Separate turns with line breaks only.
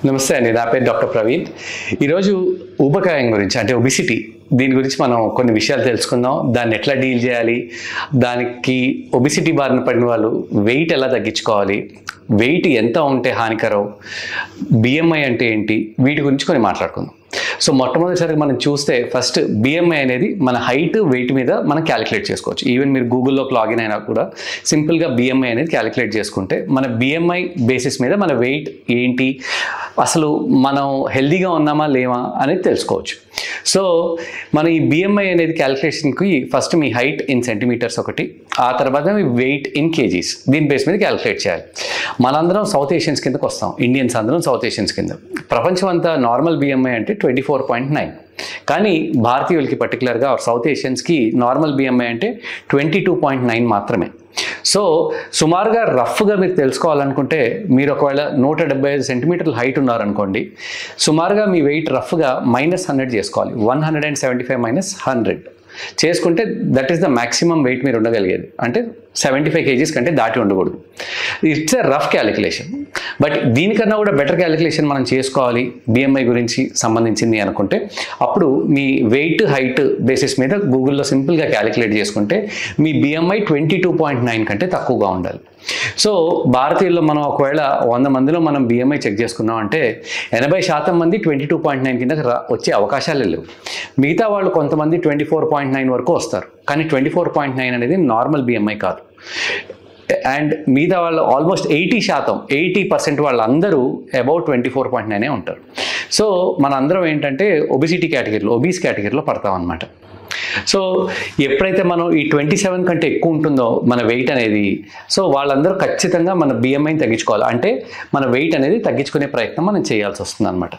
నమస్తే అండి, నా పేరు డాక్టర్ ప్రవీణ్. ఈరోజు ఊబకాయం గురించి అంటే ఒబిసిటీ దీని గురించి మనం కొన్ని విషయాలు తెలుసుకుందాం. దాన్ని ఎట్లా డీల్ చేయాలి, దానికి ఒబిసిటీ బారిన పడిన వాళ్ళు వెయిట్ ఎలా తగ్గించుకోవాలి, వెయిట్ ఎంత ఉంటే హానికరం, బిఎంఐ అంటే ఏంటి, వీటి గురించి కొన్ని మాట్లాడుకుందాం. సో మొట్టమొదటిసారిగా మనం చూస్తే ఫస్ట్ బిఎంఐ అనేది మన హైట్ వెయిట్ మీద మనం క్యాలిక్యులేట్ చేసుకోవచ్చు. ఈవెన్ మీరు గూగుల్లోకి లాగిన్ అయినా కూడా సింపుల్గా బిఎంఐ అనేది క్యాలిక్యులేట్ చేసుకుంటే మన బిఎంఐ బేసిస్ మీద మన వెయిట్ ఏంటి, అసలు మనం హెల్దీగా ఉన్నామా లేవా అనేది తెలుసుకోవచ్చు. సో మన ఈ బిఎంఐ అనేది క్యాలిక్యులేషన్కి ఫస్ట్ మీ హైట్ ఇన్ సెంటీమీటర్స్ ఒకటి, ఆ తర్వాత మీ వెయిట్ ఇన్ కేజీస్, దీని బేస్ మీద క్యాలిక్యులేట్ చేయాలి. మనందరం సౌత్ ఏషియన్స్ కిందకు వస్తాం, ఇండియన్స్ అందరం సౌత్ ఏషియన్స్ కింద. ప్రపంచం అంతా నార్మల్ బిఎంఐ అంటే 24.9, కానీ భారతీయులకి పర్టికులర్గా సౌత్ ఏషియన్స్కి నార్మల్ బిఎంఐ అంటే 22.9 మాత్రమే. సో సుమారుగా రఫ్గా మీరు తెలుసుకోవాలనుకుంటే, మీరు ఒకవేళ 175 సెంటీమీటర్ల హైట్ ఉన్నారనుకోండి, సుమారుగా మీ వెయిట్ రఫ్గా -100 చేసుకోవాలి. 175 - 100 చేసుకుంటే that is the maximum wait మీరు ఉండగలిగేది. అంటే 75 kgs కంటే దాటి ఉండకూడదు. It's a rough calculation. But దీనికన్నా కూడా బెటర్ క్యాలిక్యులేషన్ మనం చేసుకోవాలి బిఎంఐ గురించి సంబంధించింది అనుకుంటే, అప్పుడు మీ వెయిట్ హైట్ బేసిస్ మీద గూగుల్లో సింపుల్గా క్యాలిక్యులేట్ చేసుకుంటే మీ బిఎంఐ 22.9 కంటే తక్కువగా ఉండాలి. సో భారతీయుల్లో మనం ఒకవేళ 100 మందిలో మనం బిఎంఐ చెక్ చేసుకున్నాం అంటే 80% మంది 22.9 కింద వచ్చే అవకాశాలే లేవు. మిగతా వాళ్ళు కొంతమంది 24.9 వరకు వస్తారు, కానీ 24.9 అనేది నార్మల్ బిఎంఐ కాదు. అండ్ మిగతా వాళ్ళు ఆల్మోస్ట్ 80% వాళ్ళందరూ అబౌట్ 24.9 ఉంటారు. సో మన అందరం ఏంటంటే ఒబిసిటీ కేటగిరీలో, ఒబీస్ కేటగిరీలో పడతాం అన్నమాట. సో ఎప్పుడైతే మనం ఈ 27 కంటే ఎక్కువ ఉంటుందో మన వెయిట్ అనేది, సో వాళ్ళందరూ ఖచ్చితంగా మన బిఎంఐని తగ్గించుకోవాలి. అంటే మన వెయిట్ అనేది తగ్గించుకునే ప్రయత్నం మనం చేయాల్సి వస్తుంది అనమాట.